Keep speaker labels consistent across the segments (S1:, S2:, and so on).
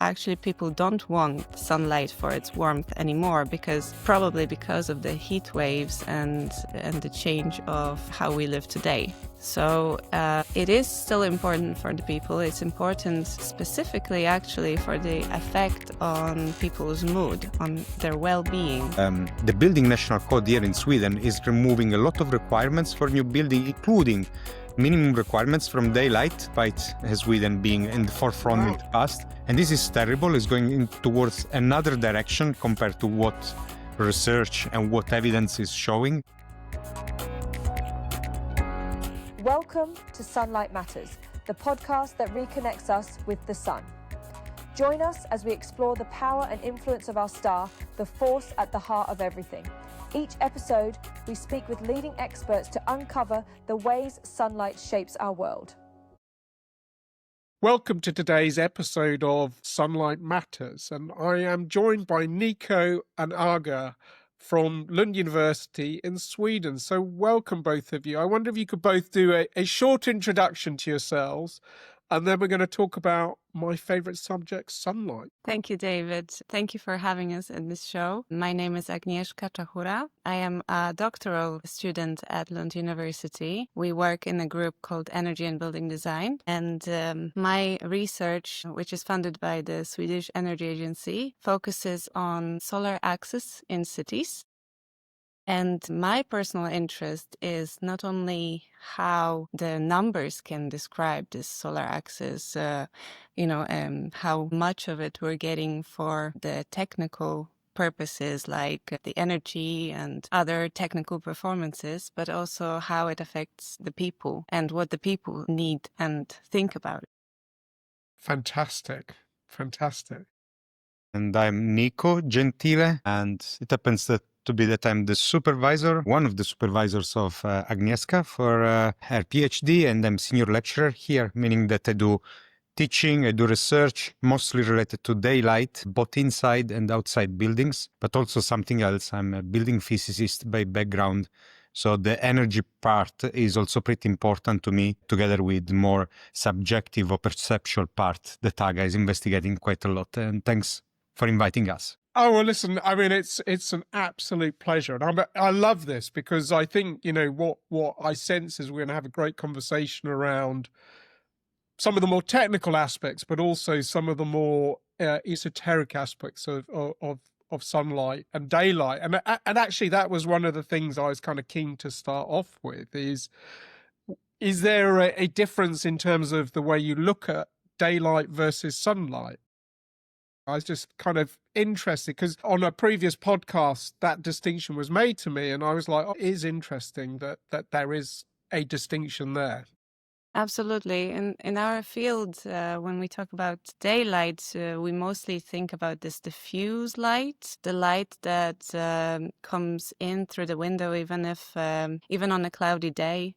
S1: Actually, people don't want sunlight for its warmth anymore probably because of the heat waves and the change of how we live today. So it is still important for the people. It's important specifically actually for the effect on people's mood, on their well-being.
S2: The Building National Code here in Sweden is removing a lot of requirements for new building, including minimum requirements from daylight, despite Sweden being in the forefront in the past. And this is terrible. It's going towards another direction compared to what research and what evidence is showing.
S3: Welcome to Sunlight Matters, the podcast that reconnects us with the sun. Join us as we explore the power and influence of our star, the force at the heart of everything. Each episode, we speak with leading experts to uncover the ways sunlight shapes our world.
S4: Welcome to today's episode of Sunlight Matters, and I am joined by Niko and Aga from Lund University in Sweden. So welcome both of you. I wonder if you could both do a short introduction to yourselves, and then we're going to talk about my favorite subject, sunlight.
S1: Thank you, David. Thank you for having us in this show. My name is Agnieszka Czachura. I am a doctoral student at Lund University. We work in a group called Energy and Building Design. And my research, which is funded by the Swedish Energy Agency, focuses on solar axis in cities. And my personal interest is not only how the numbers can describe this solar axis, how much of it we're getting for the technical purposes like the energy and other technical performances, but also how it affects the people and what the people need and think about.
S4: Fantastic.
S2: And I'm Niko Gentile, and it happens to be that I'm the supervisor, one of the supervisors of Agnieszka for her PhD, and I'm senior lecturer here, meaning that I do teaching, I do research, mostly related to daylight, both inside and outside buildings, but also something else. I'm a building physicist by background, so the energy part is also pretty important to me, together with more subjective or perceptual part that Aga is investigating quite a lot. And thanks for inviting us.
S4: Oh, well, listen, I mean, it's an absolute pleasure. And I love this because I think, what I sense is we're going to have a great conversation around some of the more technical aspects, but also some of the more esoteric aspects of sunlight and daylight. And actually, that was one of the things I was kind of keen to start off with is there a difference in terms of the way you look at daylight versus sunlight? I was just kind of interested because on a previous podcast, that distinction was made to me. And I was like, it is interesting that there is a distinction there.
S1: Absolutely. In our field, when we talk about daylight, we mostly think about this diffuse light, the light that comes in through the window, even on a cloudy day.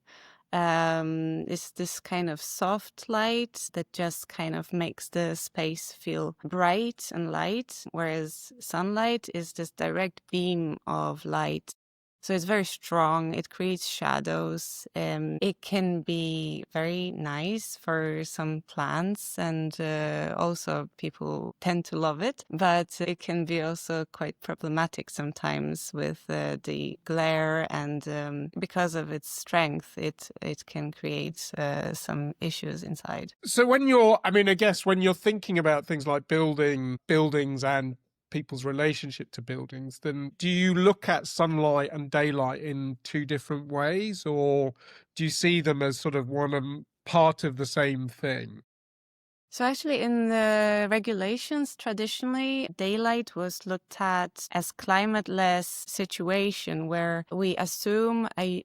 S1: Is this kind of soft light that just kind of makes the space feel bright and light, whereas sunlight is this direct beam of light. So it's very strong. It creates shadows. It can be very nice for some plants, and also people tend to love it. But it can be also quite problematic sometimes with the glare, and because of its strength, it can create some issues inside.
S4: So when you're thinking about things like buildings and people's relationship to buildings, then do you look at sunlight and daylight in two different ways, or do you see them as sort of one part of the same thing?
S1: So actually in the regulations, traditionally, daylight was looked at as climateless situation where we assume a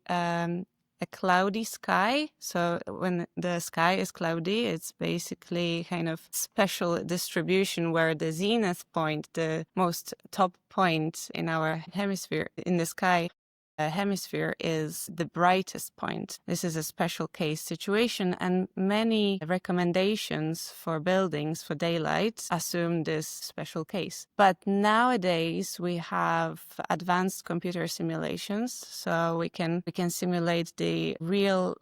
S1: cloudy sky. So when the sky is cloudy, it's basically kind of special distribution where the zenith point, the most top point in our hemisphere in the sky, hemisphere is the brightest point. This is a special case situation, and many recommendations for buildings for daylight assume this special case. But nowadays we have advanced computer simulations, so we can simulate the real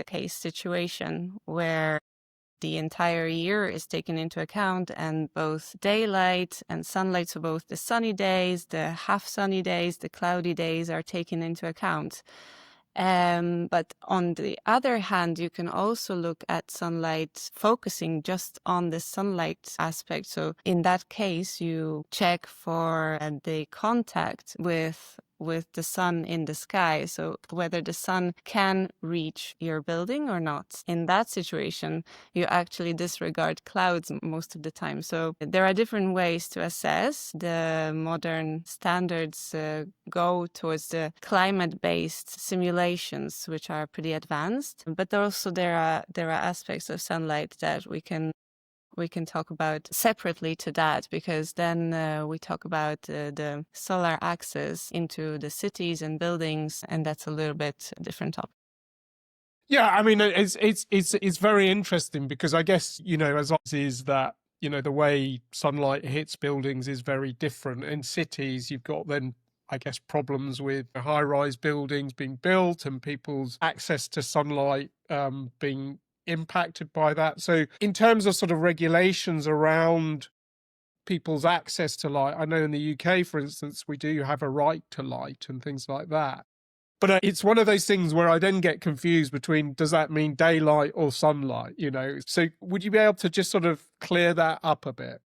S1: case situation where the entire year is taken into account, and both daylight and sunlight, so both the sunny days, the half sunny days, the cloudy days are taken into account. But on the other hand, you can also look at sunlight focusing just on the sunlight aspect. So in that case, you check for the contact with the sun in the sky, so whether the sun can reach your building or not. In that situation, you actually disregard clouds most of the time. So there are different ways to assess. The modern standards go towards the climate-based simulations, which are pretty advanced. But also there are aspects of sunlight that we can talk about separately to that, because then we talk about the solar axis into the cities and buildings, and that's a little bit a different topic.
S4: Yeah, I mean, it's very interesting, because I guess, as is that, the way sunlight hits buildings is very different. In cities, you've got then, I guess, problems with high-rise buildings being built and people's access to sunlight being impacted by that. So in terms of sort of regulations around people's access to light, I know in the UK, for instance, we do have a right to light and things like that. But it's one of those things where I then get confused between, does that mean daylight or sunlight, So would you be able to just sort of clear that up a bit?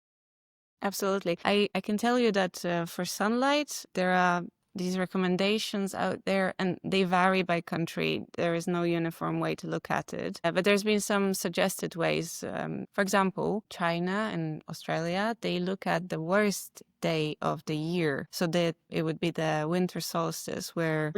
S1: Absolutely. I can tell you that for sunlight, there are these recommendations out there, and they vary by country. There is no uniform way to look at it. But there's been some suggested ways. For example, China and Australia, they look at the worst day of the year. So that it would be the winter solstice, where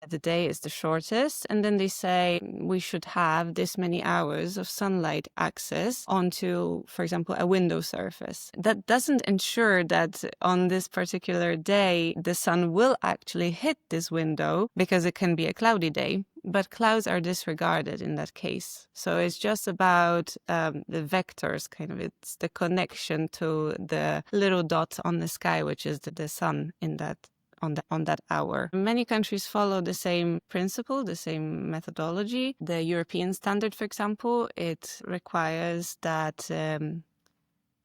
S1: the day is the shortest. And then they say we should have this many hours of sunlight access onto, for example, a window surface. That doesn't ensure that on this particular day, the sun will actually hit this window, because it can be a cloudy day. But clouds are disregarded in that case. So it's just about the vectors, kind of. It's the connection to the little dot on the sky, which is the sun in that on that hour. Many countries follow the same principle, the same methodology. The European standard, for example, it requires that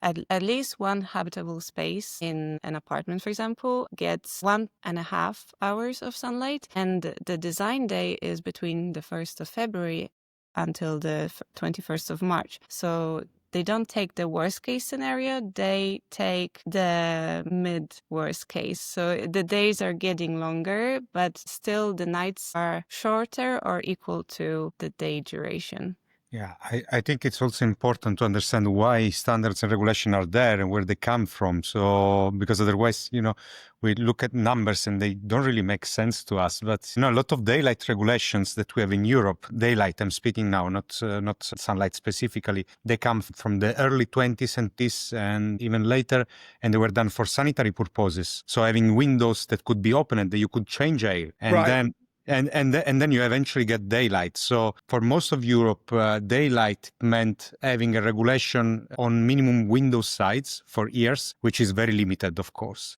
S1: at least one habitable space in an apartment, for example, gets 1.5 hours of sunlight. And the design day is between the 1st of February until the 21st of March. So they don't take the worst case scenario, they take the mid worst case. So the days are getting longer, but still the nights are shorter or equal to the day duration.
S2: Yeah, I think it's also important to understand why standards and regulation are there and where they come from. So, because otherwise, we look at numbers and they don't really make sense to us. But, a lot of daylight regulations that we have in Europe, daylight, I'm speaking now, not sunlight specifically, they come from the early 20s and this and even later, and they were done for sanitary purposes. So having windows that could be opened, that you could change air. And then you eventually get daylight. So for most of Europe, daylight meant having a regulation on minimum window size for years, which is very limited, of course.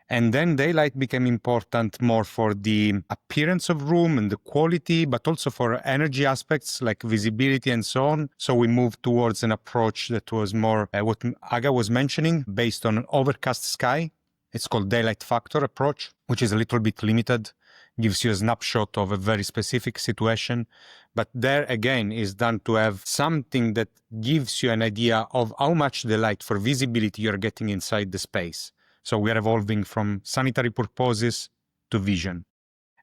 S2: And then daylight became important more for the appearance of room and the quality, but also for energy aspects like visibility and so on. So we moved towards an approach that was more what Aga was mentioning, based on an overcast sky. It's called daylight factor approach, which is a little bit limited, gives you a snapshot of a very specific situation. But there again is done to have something that gives you an idea of how much the light for visibility you're getting inside the space. So we are evolving from sanitary purposes to vision.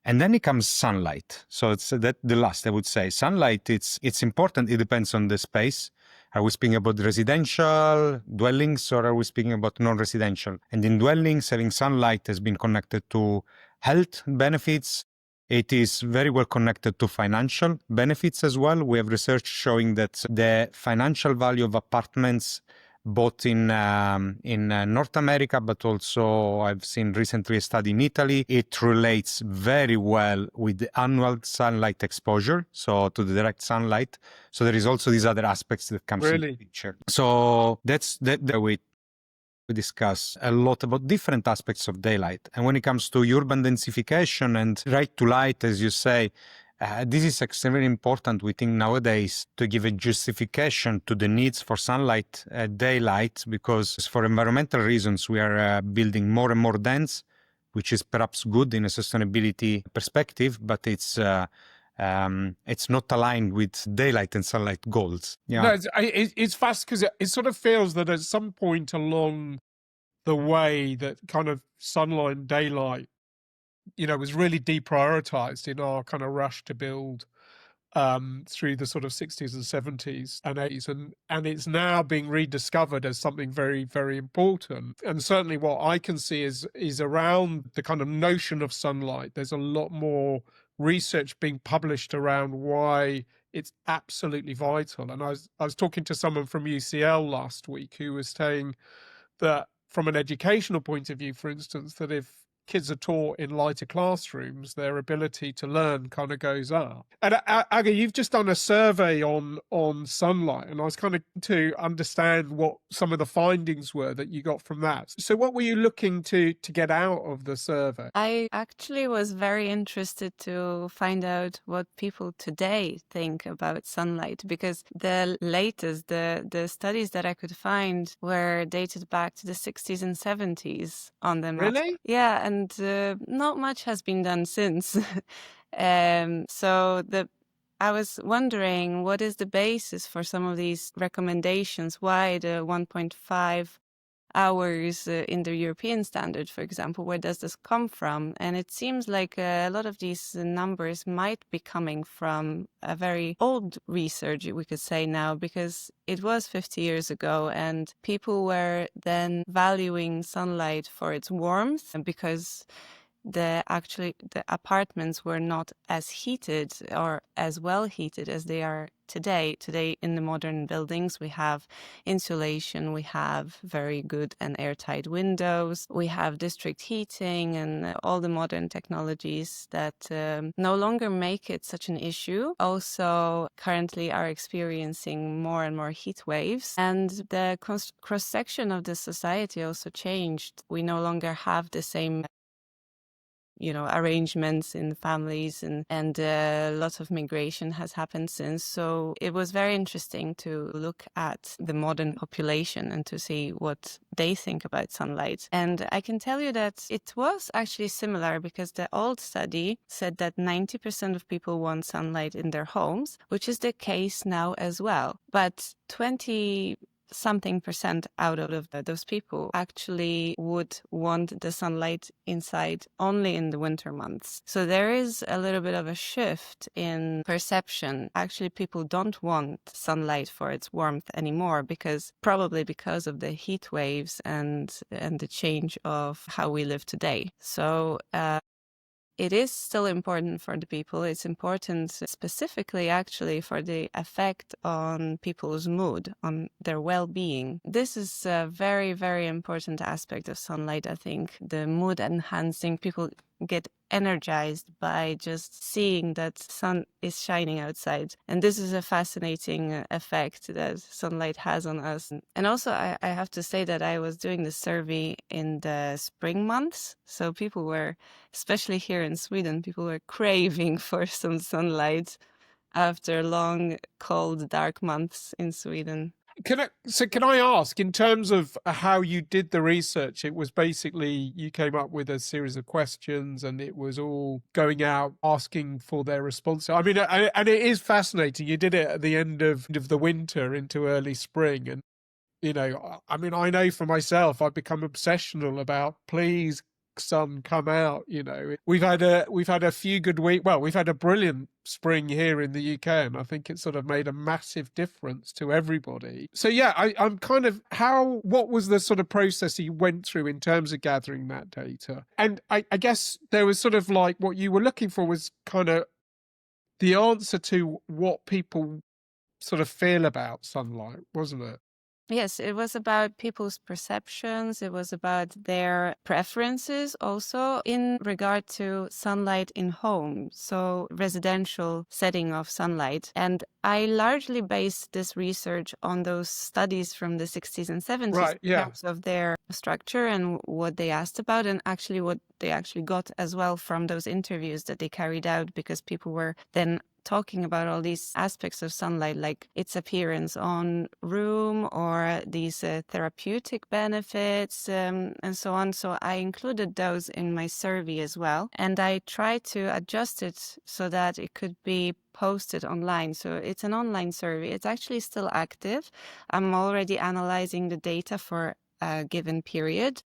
S2: And then it comes sunlight. So it's that the last, I would say. Sunlight, it's important. It depends on the space. Are we speaking about residential dwellings, or are we speaking about non-residential? And in dwellings, having sunlight has been connected to health benefits. It is very well connected to financial benefits as well. We have research showing that the financial value of apartments, both in North America, but also I've seen recently a study in Italy, it relates very well with the annual sunlight exposure, so to the direct sunlight. So there is also these other aspects that comes into the picture. So that's the way we discuss a lot about different aspects of daylight. And when it comes to urban densification and right to light, as you say, this is extremely important, we think, nowadays, to give a justification to the needs for sunlight, daylight, because for environmental reasons, we are building more and more dense, which is perhaps good in a sustainability perspective, but it's not aligned with daylight and sunlight goals. Yeah.
S4: No, it's fast because it sort of feels that at some point along the way that kind of sunlight and daylight, was really deprioritized in our kind of rush to build through the sort of 60s and 70s and 80s, and it's now being rediscovered as something very, very important. And certainly what I can see is around the kind of notion of sunlight, there's a lot more research being published around why it's absolutely vital. And I was talking to someone from UCL last week who was saying that from an educational point of view, for instance, that if kids are taught in lighter classrooms, their ability to learn kind of goes up. And Aga, you've just done a survey on sunlight, and I was kind of to understand what some of the findings were that you got from that. So what were you looking to get out of the survey?
S1: I actually was very interested to find out what people today think about sunlight, because the latest, the studies that I could find were dated back to the 60s and 70s on them.
S4: Really?
S1: Yeah, and not much has been done since. I was wondering, what is the basis for some of these recommendations? Why the 1.5 hours in the European standard, for example? Where does this come from? And it seems like a lot of these numbers might be coming from a very old research, we could say now, because it was 50 years ago and people were then valuing sunlight for its warmth, and because the apartments were not as heated or as well heated as they are today. Today in the modern buildings, we have insulation, we have very good and airtight windows, we have district heating and all the modern technologies that no longer make it such an issue. Also, currently are experiencing more and more heat waves, and the cross-section of the society also changed. We no longer have the same arrangements in families, and lots of migration has happened since. So it was very interesting to look at the modern population and to see what they think about sunlight. And I can tell you that it was actually similar, because the old study said that 90% of people want sunlight in their homes, which is the case now as well. But 20-something% out of those people actually would want the sunlight inside only in the winter months. So there is a little bit of a shift in perception. Actually, people don't want sunlight for its warmth anymore, probably because of the heat waves and the change of how we live today. So it is still important for the people. It's important specifically, actually, for the effect on people's mood, on their well-being. This is a very, very important aspect of sunlight, I think. The mood enhancing. People get energized by just seeing that sun is shining outside. And this is a fascinating effect that sunlight has on us. And also, I have to say that I was doing the survey in the spring months. So people were, especially here in Sweden, people were craving for some sunlight after long, cold, dark months in Sweden.
S4: Can I ask, in terms of how you did the research, it was basically you came up with a series of questions and it was all going out asking for their response. I mean, and it is fascinating. You did it at the end of the winter into early spring. And, I mean, I know for myself, I've become obsessional about, please, sun, come out. We've had a few good weeks. Well, we've had a brilliant spring here in the UK, and I think it sort of made a massive difference to everybody. So yeah, I'm kind of what was the sort of process you went through in terms of gathering that data? And I guess there was sort of like what you were looking for was kind of the answer to what people sort of feel about sunlight, wasn't it?
S1: Yes, it was about people's perceptions. It was about their preferences also in regard to sunlight in home, so residential setting of sunlight. And I largely based this research on those studies from the 60s and 70s
S4: Right,
S1: in
S4: yeah.
S1: terms of their structure and what they asked about, and actually what they actually got as well from those interviews that they carried out, because people were then talking about all these aspects of sunlight, like its appearance on room or these therapeutic benefits and so on. So I included those in my survey as well. And I tried to adjust it so that it could be posted online. So it's an online survey. It's actually still active. I'm already analyzing the data for a given period.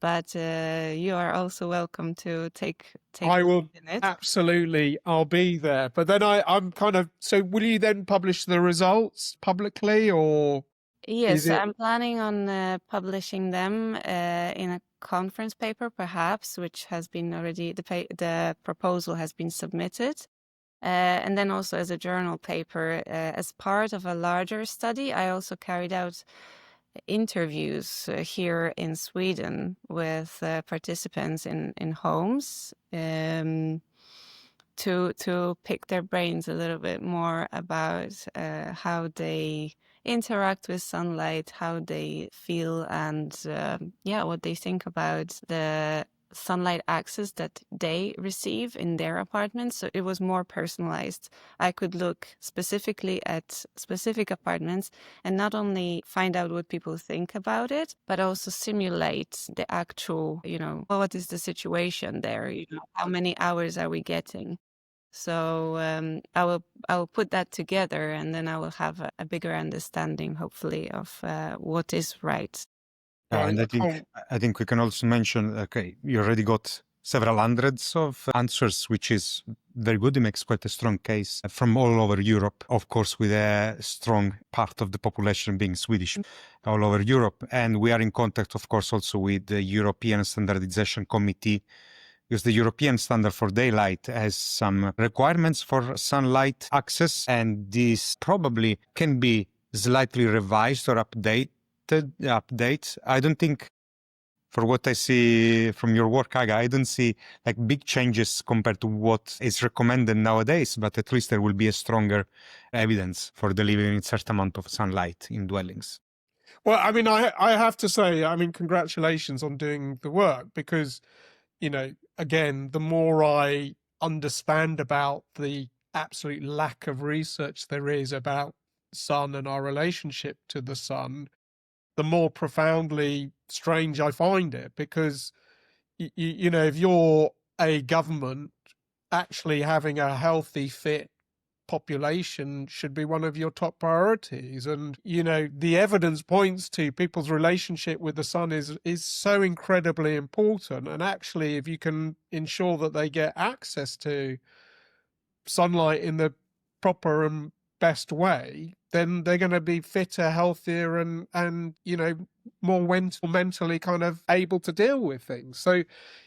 S1: But you are also welcome to take
S4: I
S1: a
S4: will
S1: look in it.
S4: absolutely. I'll be there. But then I'm kind of. So, will you then publish the results publicly, or is
S1: Yes,
S4: it?
S1: I'm planning on publishing them in a conference paper, perhaps, which has been already the proposal has been submitted, and then also as a journal paper as part of a larger study. I also carried out interviews here in Sweden with participants in homes to pick their brains a little bit more about how they interact with sunlight, how they feel, and what they think about the sunlight access that they receive in their apartments. So it was more personalized. I could look specifically at specific apartments and not only find out what people think about it, but also simulate the actual, what is the situation there? How many hours are we getting? So I will put that together, and then I will have a bigger understanding, hopefully, of what is right.
S2: And
S4: Right.
S2: I think we can also mention, okay, you already got several hundreds of answers, which is very good. It makes quite a strong case from all over Europe, of course, with a strong part of the population being Swedish all over Europe. And we are in contact, of course, also with the European Standardization Committee, because the European standard for daylight has some requirements for sunlight access, and this probably can be slightly revised or updated. I don't think, for what I see from your work, Aga, I don't see like big changes compared to what is recommended nowadays, but at least there will be a stronger evidence for delivering a certain amount of sunlight in dwellings.
S4: Well, I mean, I have to say, I mean, congratulations on doing the work, because, again, the more I understand about the absolute lack of research there is about sun and our relationship to the sun, the more profoundly strange I find it. Because, if you're a government, actually having a healthy, fit population should be one of your top priorities. And the evidence points to people's relationship with the sun is so incredibly important. And actually, if you can ensure that they get access to sunlight in the proper and best way, then they're going to be fitter, healthier, and more mentally kind of able to deal with things. So,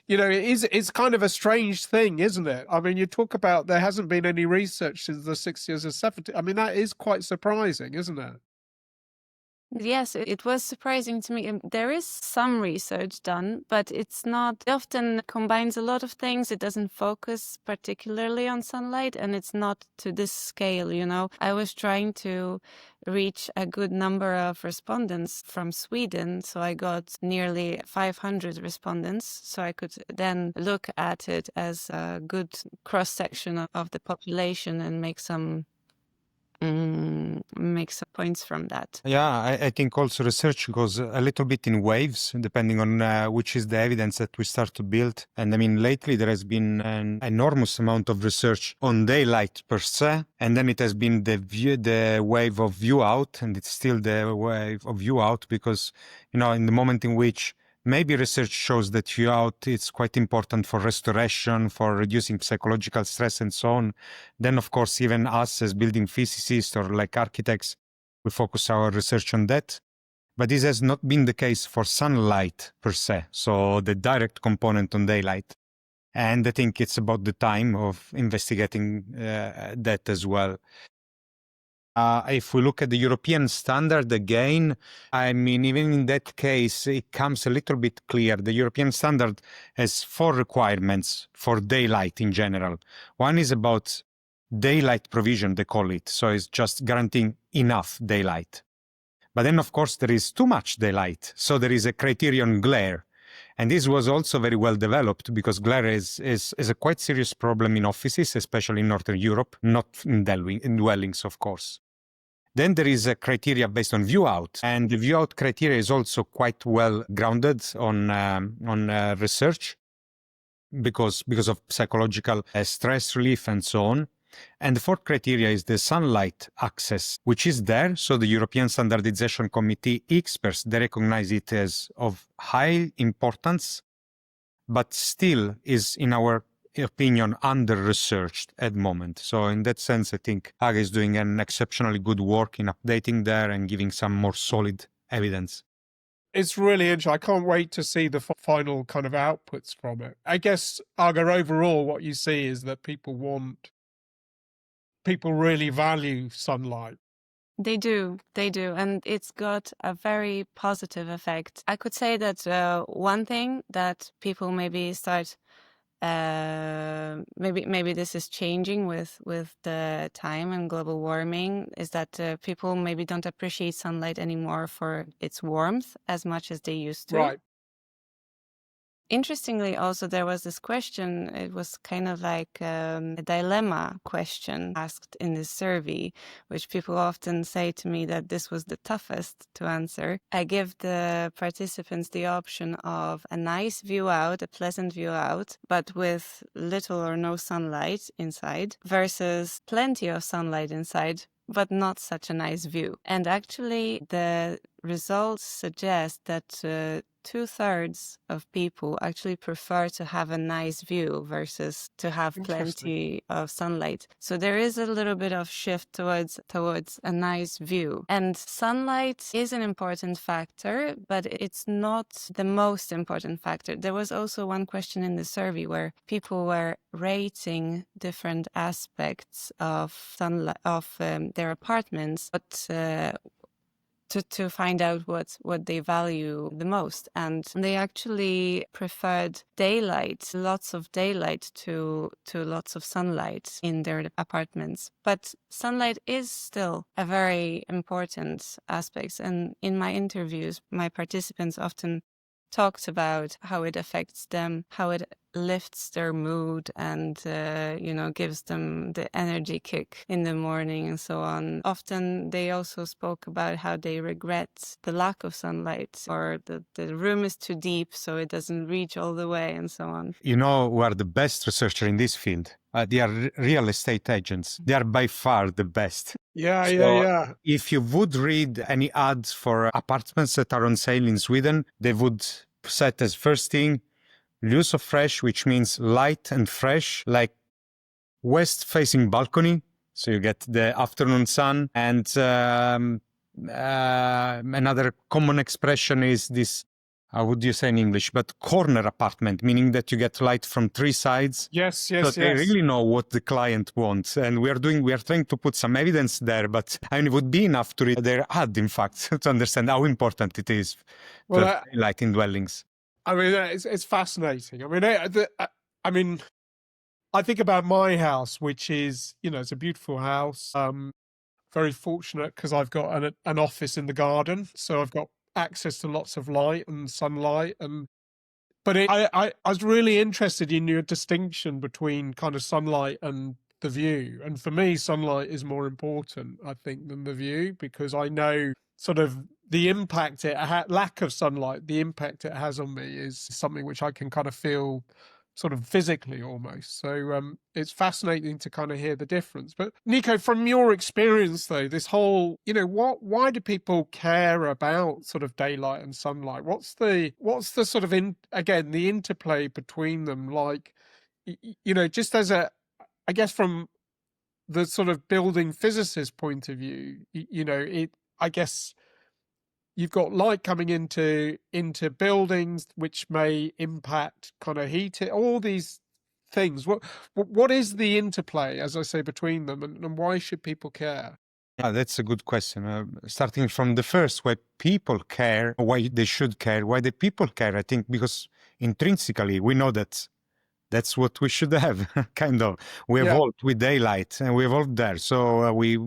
S4: it's kind of a strange thing, isn't it? I mean, you talk about there hasn't been any research since the 60s or 70s. I mean, that is quite surprising, isn't it?
S1: Yes, it was surprising to me. There is some research done, but it's not, it often combines a lot of things. It doesn't focus particularly on sunlight, and it's not to this scale, I was trying to reach a good number of respondents from Sweden, so I got nearly 500 respondents, so I could then look at it as a good cross-section of the population and make some points from that.
S2: Yeah, I think also research goes a little bit in waves, depending on which is the evidence that we start to build. And I mean, lately there has been an enormous amount of research on daylight per se, and then it has been the wave of view out, and it's still the wave of view out, because, in the moment in which maybe research shows that view out is quite important for restoration, for reducing psychological stress and so on, then of course even us as building physicists or like architects, we focus our research on that. But this has not been the case for sunlight per se, so the direct component on daylight. And I think it's about the time of investigating that as well. If we look at the European standard again, I mean, even in that case, it comes a little bit clear. The European standard has 4 requirements for daylight in general. One is about daylight provision, they call it. So it's just guaranteeing enough daylight. But then, of course, there is too much daylight. So there is a criterion glare. And this was also very well developed because glare is a quite serious problem in offices, especially in Northern Europe, not in dwellings, of course. Then there is a criteria based on view out, and the view out criteria is also quite well grounded on research because of psychological stress relief and so on. And the 4th criteria is the sunlight access, which is there. So the European Standardization Committee experts, they recognize it as of high importance, but still is, in our opinion, under-researched at the moment. So in that sense, I think Aga is doing an exceptionally good work in updating there and giving some more solid evidence.
S4: It's really interesting. I can't wait to see the final kind of outputs from it. I guess, Aga, overall, what you see is that people really value sunlight.
S1: They do. And it's got a very positive effect. I could say that one thing that people maybe start, maybe this is changing with the time and global warming, is that people maybe don't appreciate sunlight anymore for its warmth as much as they used to.
S4: Right.
S1: Interestingly, also, there was this question. It was kind of like a dilemma question asked in this survey, which people often say to me that this was the toughest to answer. I give the participants the option of a nice view out, a pleasant view out, but with little or no sunlight inside, versus plenty of sunlight inside, but not such a nice view. And actually, the results suggest that 2/3 of people actually prefer to have a nice view versus to have plenty of sunlight. So there is a little bit of shift towards a nice view. And sunlight is an important factor, but it's not the most important factor. There was also one question in the survey where people were rating different aspects of sunlight of their apartments, but to find out what they value the most. And they actually preferred daylight, lots of daylight to lots of sunlight in their apartments. But sunlight is still a very important aspect. And in my interviews, my participants often talked about how it affects them, how it lifts their mood and, gives them the energy kick in the morning and so on. Often they also spoke about how they regret the lack of sunlight, or the room is too deep so it doesn't reach all the way and so on.
S2: You know who are the best researchers in this field? They are real estate agents. They are by far the best.
S4: Yeah.
S2: If you would read any ads for apartments that are on sale in Sweden, they would set as first thing, use of fresh, which means light and fresh, like west-facing balcony. So you get the afternoon sun. And another common expression is this, how would you say in English, but corner apartment, meaning that you get light from 3 sides.
S4: Yes.
S2: So they really know what the client wants. And we are trying to put some evidence there, but I mean, it would be enough to read their ad, in fact, to understand how important it is to have light in dwellings.
S4: I mean, it's fascinating. I mean, I think about my house, which is, it's a beautiful house. Very fortunate because I've got an office in the garden, so I've got access to lots of light and sunlight. But I was really interested in your distinction between kind of sunlight and the view. And for me, sunlight is more important, I think, than the view, because I know sort of the impact lack of sunlight, the impact it has on me is something which I can kind of feel sort of physically almost. So it's fascinating to kind of hear the difference. But Niko, from your experience though, this whole, why do people care about sort of daylight and sunlight? What's the sort of the interplay between them? Like, just as I guess from the sort of building physicist point of view, I guess you've got light coming into buildings, which may impact kind of heat, all these things. What is the interplay, as I say, between them, and why should people care?
S2: Yeah, that's a good question. Starting from the first, why people care, why they should care, why the people care, I think, because intrinsically we know that that's what we should have, kind of. We
S4: Yeah.
S2: evolved with daylight and we evolved there. So we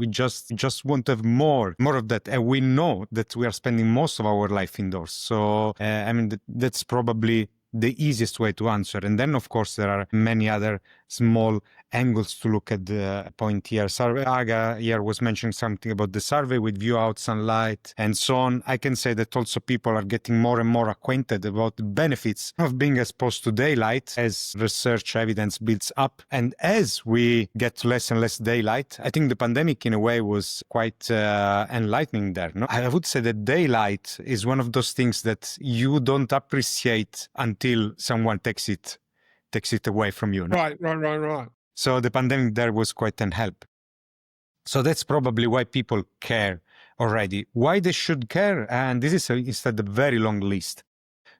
S2: just want to have more of that. And we know that we are spending most of our life indoors. So, I mean, that's probably the easiest way to answer. And then, of course, there are many other small angles to look at the point here. Survey Aga here was mentioning something about the survey with view out sunlight and so on. I can say that also people are getting more and more acquainted about the benefits of being exposed to daylight as research evidence builds up. And as we get less and less daylight, I think the pandemic in a way was quite enlightening there. No? I would say that daylight is one of those things that you don't appreciate until someone takes it away from you. No?
S4: Right.
S2: So the pandemic there was quite an help. So that's probably why people care already. Why they should care, and this is instead a very long list.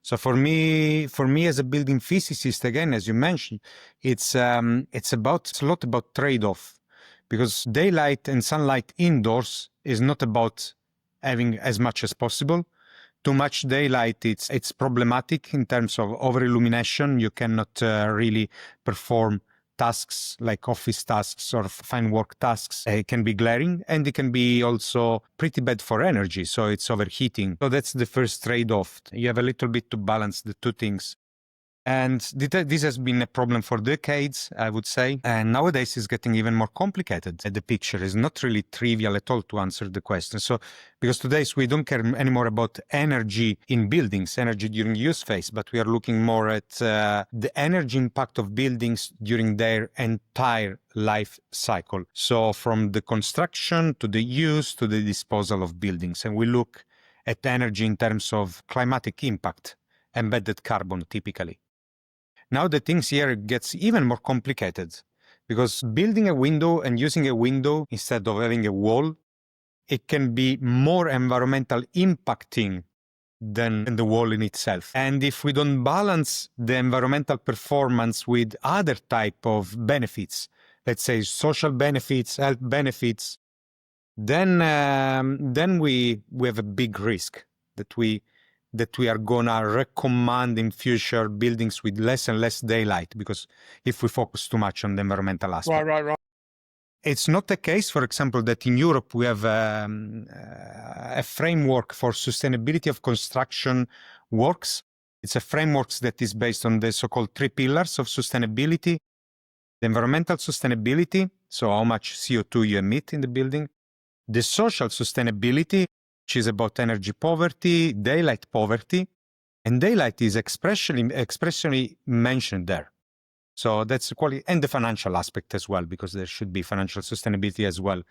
S2: So for me as a building physicist, again, as you mentioned, it's a lot about trade-off, because daylight and sunlight indoors is not about having as much as possible. Too much daylight, it's problematic in terms of over-illumination. You cannot really perform tasks like office tasks or fine work tasks. It can be glaring, and it can be also pretty bad for energy, so it's overheating. So that's the first trade-off. You have a little bit to balance the two things. And this has been a problem for decades, I would say. And nowadays it's getting even more complicated. The picture is not really trivial at all to answer the question. So, because today we don't care anymore about energy in buildings, energy during use phase, but we are looking more at the energy impact of buildings during their entire life cycle. So from the construction to the use to the disposal of buildings. And we look at energy in terms of climatic impact, embedded carbon typically. Now the things here gets even more complicated, because building a window and using a window instead of having a wall, it can be more environmental impacting than the wall in itself. And if we don't balance the environmental performance with other type of benefits, let's say social benefits, health benefits, then we have a big risk that we are gonna recommend in future buildings with less and less daylight, because if we focus too much on the environmental aspect.
S4: Right.
S2: It's not the case, for example, that in Europe we have a framework for sustainability of construction works. It's a framework that is based on the so-called 3 pillars of sustainability. The environmental sustainability, so how much CO2 you emit in the building. The social sustainability, which is about energy poverty, daylight poverty, and daylight is expressly mentioned there. So that's the quality, and the financial aspect as well, because there should be financial sustainability as well.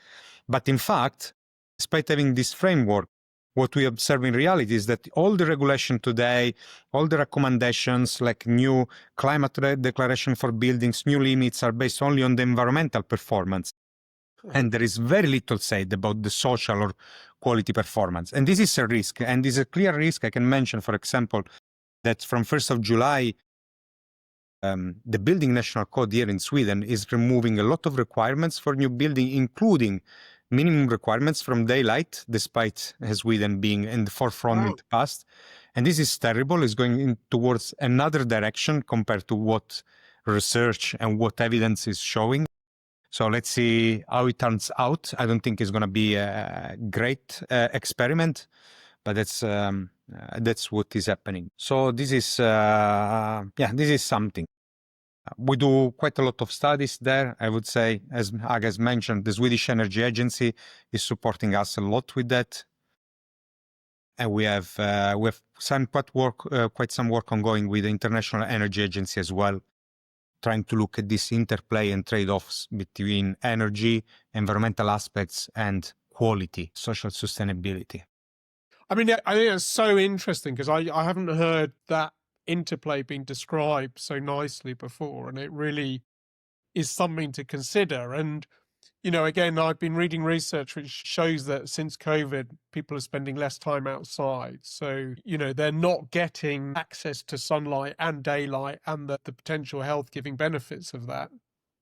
S2: But in fact, despite having this framework, what we observe in reality is that all the regulation today, all the recommendations like new climate declaration for buildings, new limits are based only on the environmental performance. And there is very little said about the social or quality performance. And this is a risk, and this is a clear risk. I can mention, for example, that from 1st of July, the Building National Code here in Sweden is removing a lot of requirements for new building, including minimum requirements from daylight, despite Sweden being in the forefront in the past. And this is terrible. It's going towards another direction compared to what research and what evidence is showing. So let's see how it turns out. I don't think it's going to be a great experiment, but that's what is happening. So this is this is something. We do quite a lot of studies there, I would say. As Aga has mentioned, the Swedish Energy Agency is supporting us a lot with that. And we have quite some work ongoing with the International Energy Agency as well, trying to look at this interplay and trade-offs between energy, environmental aspects, and quality, social sustainability.
S4: I mean, I think it's so interesting, because I haven't heard that interplay being described so nicely before, and it really is something to consider. And, you know, again, I've been reading research which shows that since COVID, people are spending less time outside. So, you know, they're not getting access to sunlight and daylight and the potential health-giving benefits of that.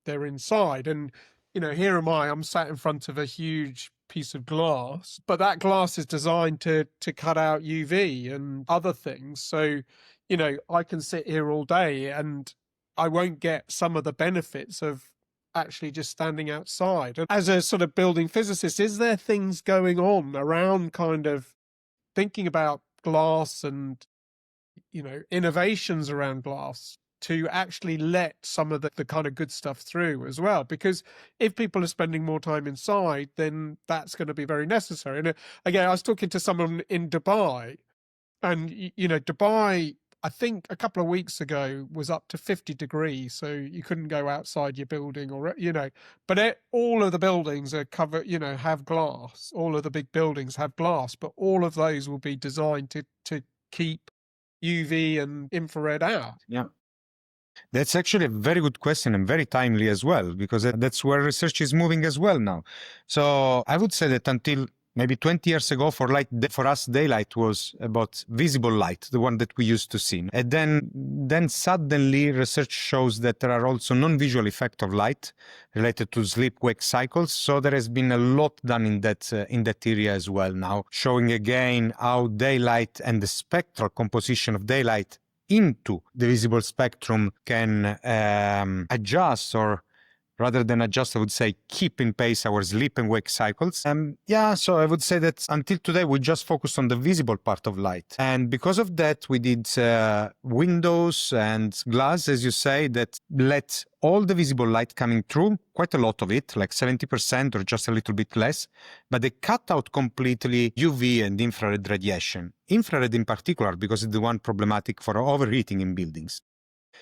S4: They're inside. And here am I'm sat in front of a huge piece of glass, but that glass is designed to cut out UV and other things. So, I can sit here all day and I won't get some of the benefits of actually just standing outside. And as a sort of building physicist, is there things going on around kind of thinking about glass and, innovations around glass to actually let some of the kind of good stuff through as well? Because if people are spending more time inside, then that's going to be very necessary. And again, I was talking to someone in Dubai, and, Dubai, I think a couple of weeks ago, was up to 50 degrees. So you couldn't go outside your building or, but all of the buildings are covered, have glass. All of the big buildings have glass, but all of those will be designed to keep UV and infrared out.
S2: Yeah. That's actually a very good question and very timely as well, because that's where research is moving as well now. So I would say that until maybe 20 years ago, for us, daylight was about visible light, the one that we used to see. And then suddenly research shows that there are also non-visual effects of light related to sleep-wake cycles. So there has been a lot done in that area as well now, showing again how daylight and the spectral composition of daylight into the visible spectrum can adjust, or rather than adjust, I would say keep in pace our sleep and wake cycles. So I would say that until today, we just focused on the visible part of light. And because of that, we did windows and glass, as you say, that let all the visible light coming through, quite a lot of it, like 70% or just a little bit less, but they cut out completely UV and infrared radiation. Infrared in particular, because it's the one problematic for overheating in buildings.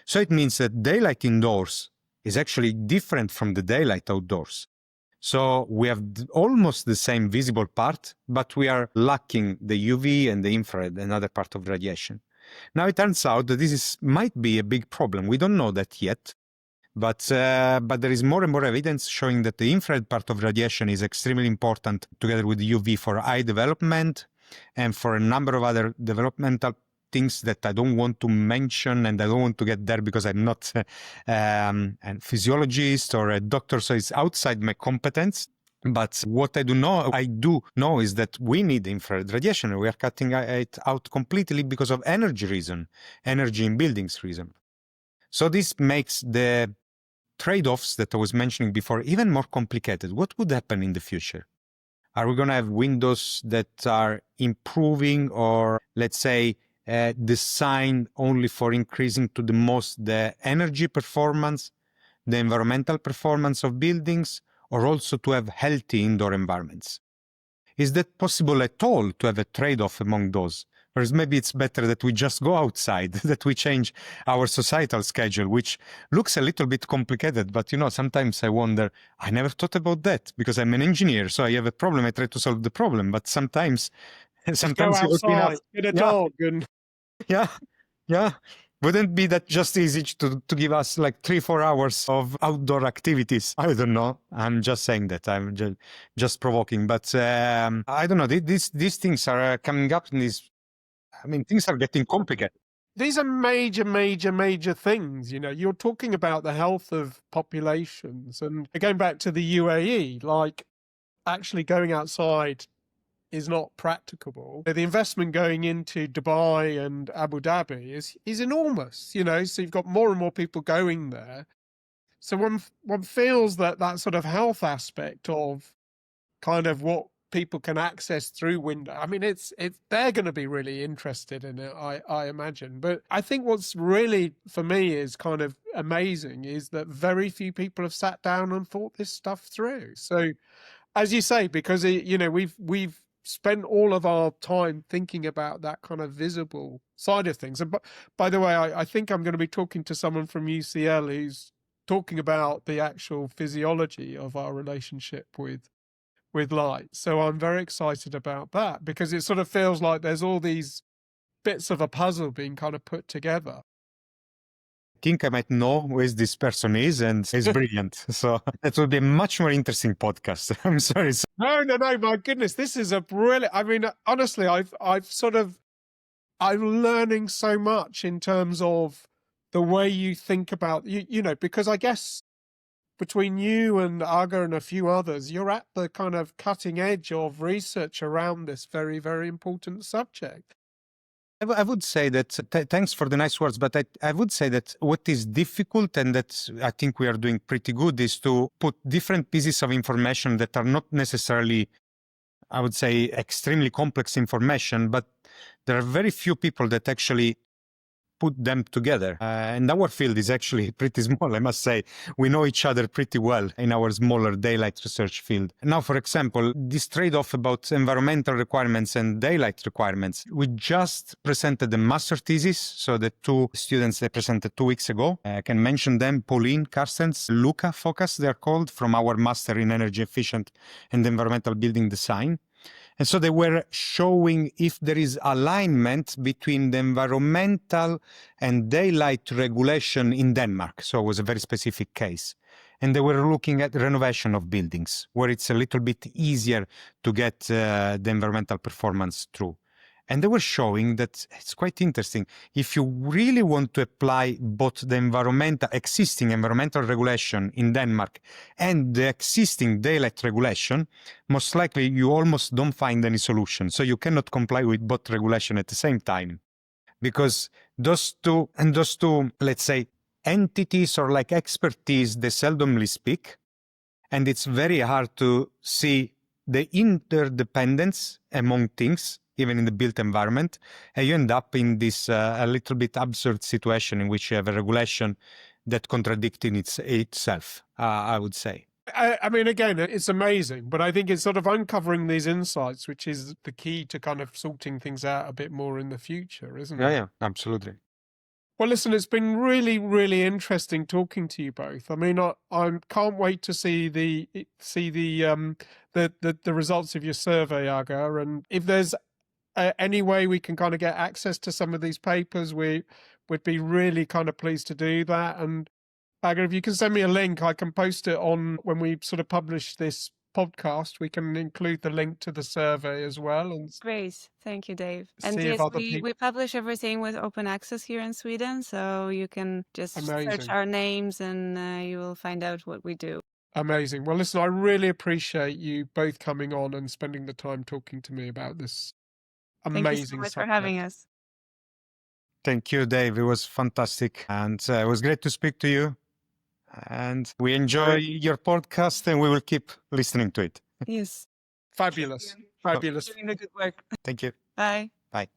S2: So it means that daylight indoors is actually different from the daylight outdoors. So we have almost the same visible part, but we are lacking the UV and the infrared, another part of radiation. Now it turns out that this might be a big problem. We don't know that yet, but there is more and more evidence showing that the infrared part of radiation is extremely important together with the UV for eye development and for a number of other developmental things that I don't want to mention, and I don't want to get there because I'm not a physiologist or a doctor, so it's outside my competence. But what I do know is that we need infrared radiation, and we are cutting it out completely because of energy in buildings reason. So this makes the trade-offs that I was mentioning before even more complicated. What would happen in the future? Are we going to have windows that are improving, or let's say designed only for increasing to the most the energy performance, the environmental performance of buildings, or also to have healthy indoor environments? Is that possible at all, to have a trade-off among those? Or maybe it's better that we just go outside, that we change our societal schedule, which looks a little bit complicated, but sometimes I wonder, I never thought about that because I'm an engineer, so I have a problem, I try to solve the problem, but sometimes
S4: go outside, get a dog and...
S2: Yeah. Wouldn't be that just easy to give us like 3-4 hours of outdoor activities? I don't know. I'm just saying that. I'm just provoking. But I don't know. These things are coming up in these... things are getting complicated.
S4: These are major, major, major things. You're talking about the health of populations. And going back to the UAE, like actually going outside is not practicable. The investment going into Dubai and Abu Dhabi is enormous, so you've got more and more people going there. So one feels that sort of health aspect of kind of what people can access through window. It's they're going to be really interested in it, I imagine. But I think what's really, for me, is kind of amazing is that very few people have sat down and thought this stuff through. So as you say, because we've spent all of our time thinking about that kind of visible side of things. And by the way, I think I'm going to be talking to someone from UCL who's talking about the actual physiology of our relationship with light. So I'm very excited about that, because it sort of feels like there's all these bits of a puzzle being kind of put together.
S2: I think I might know who this person is, and he's brilliant. So that will be a much more interesting podcast. I'm sorry.
S4: No, my goodness. This is a brilliant... honestly, I'm learning so much in terms of the way you think about, because I guess between you and Aga and a few others, you're at the kind of cutting edge of research around this very, very important subject.
S2: I would say that, thanks for the nice words, but I would say that what is difficult, and that I think we are doing pretty good, is to put different pieces of information that are not necessarily, I would say, extremely complex information, but there are very few people that actually put them together. And our field is actually pretty small, I must say. We know each other pretty well in our smaller daylight research field. Now, for example, this trade-off about environmental requirements and daylight requirements, we just presented the master thesis. So the two students they presented 2 weeks ago, I can mention them, Pauline Carstens, Luca Focus, they're called, from our master in energy efficient and environmental building design. And so they were showing if there is alignment between the environmental and daylight regulation in Denmark. So it was a very specific case. And they were looking at renovation of buildings, where it's a little bit easier to get the environmental performance through. And they were showing that it's quite interesting. If you really want to apply both the existing environmental regulation in Denmark and the existing daylight regulation, most likely you almost don't find any solution. So you cannot comply with both regulation at the same time. Because those two, let's say, entities or like expertise, they seldomly speak. And it's very hard to see the interdependence among things, even in the built environment, and you end up in this a little bit absurd situation in which you have a regulation that contradicts itself, I would say.
S4: I mean, again, it's amazing, but I think it's sort of uncovering these insights, which is the key to kind of sorting things out a bit more in the future, isn't it?
S2: Yeah, absolutely.
S4: Well, listen, it's been really, really interesting talking to you both. I mean, I can't wait to see the results of your survey, Aga, and if there's any way we can kind of get access to some of these papers, we would be really kind of pleased to do that. And Aga, if you can send me a link, I can post it on when we sort of publish this podcast. We can include the link to the survey as well. And
S1: Great. Thank you, Dave. And
S4: see if
S1: yes,
S4: other
S1: we
S4: people.
S1: publish everything with open access here in Sweden. So you can just search
S4: Amazing.
S1: our names and you will find out what we do.
S4: Amazing. Well, listen, I really appreciate you both coming on and spending the time talking to me about this amazing
S1: Thank you so much for having us.
S2: Thank you, Dave. It was fantastic. And it was great to speak to you. And we enjoy your podcast and we will keep listening to it.
S1: Yes.
S4: Fabulous. Fabulous.
S1: Doing the good work.
S2: Thank you.
S1: Bye.
S2: Bye.